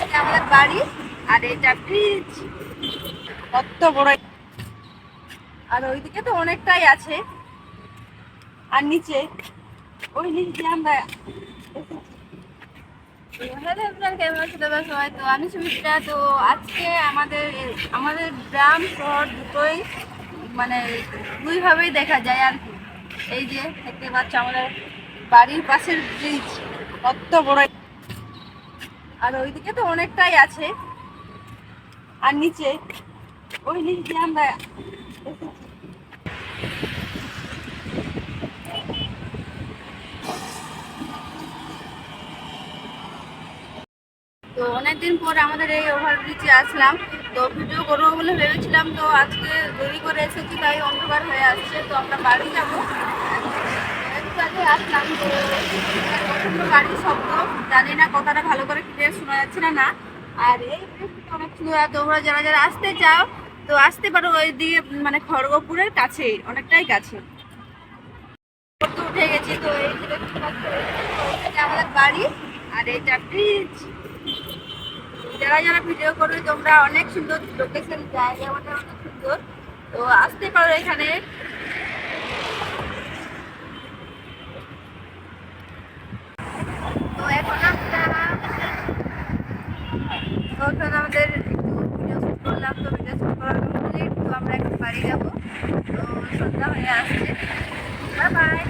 এটা আমাদের বাড়ি। আর এটা ব্রিজ, কত বড়। আর ওইদিকে তো অনেকটাই আছে। আর নিচে ওই নিচে আমরা হ্যালো এভরিওয়ান, কেমন আছো দাদা সবাই? তো আমি সুমিত্রা। তো আজকে আমাদের আমাদের গ্রাম শহর দুটোই মানে দুইভাবেই দেখা যায় আর কি। এই যে দেখতে পাচ্ছ আমাদের বাড়ির পাশের ব্রিজ, কত বড়। আর ওইদিকে তো অনেকটাই আছে। আর নিচে ওই নিচে আমরা তো অনেকদিন পর আমাদের এই ওভারব্রিজে আসলাম। তো ভিডিও করবো বলে ভেবেছিলাম, তো আজকে দেরি করে এসেছি তাই অন্ধকার হয়ে আসছে। তো আমরা বাড়ি যাবো। একটু আগে আসলাম, তো প্রচন্ড গাড়ির শব্দ, জানি না কথাটা ভালো করে ক্লিয়ার শোনা যাচ্ছে না না। আর এই ব্রিজটা অনেক সুন্দর। তোমরা যারা যারা আসতে চাও তো আসতে পারো, ওই দিকে মানে খড়গপুরের কাছেই, অনেকটাই কাছে। উঠে গেছি। তো এই যে দেখতে পাচ্ছ, এটা আমাদের বাড়ি। আর এটা ব্রিজ। যারা যারা ভিডিও করবে তোমরা, অনেক সুন্দর লোকেশন, জায়গা মানে অনেক সুন্দর। তো আসতে পারো এখানে। তো এখন আমরা আমাদের একটু ভিডিও শুট করলাম। তো ভিডিও শুট করার কমপ্লিট। তো আমরা এখন বাড়ি যাবো। তো সন্ধ্যা হয়ে আসছে। Bye bye.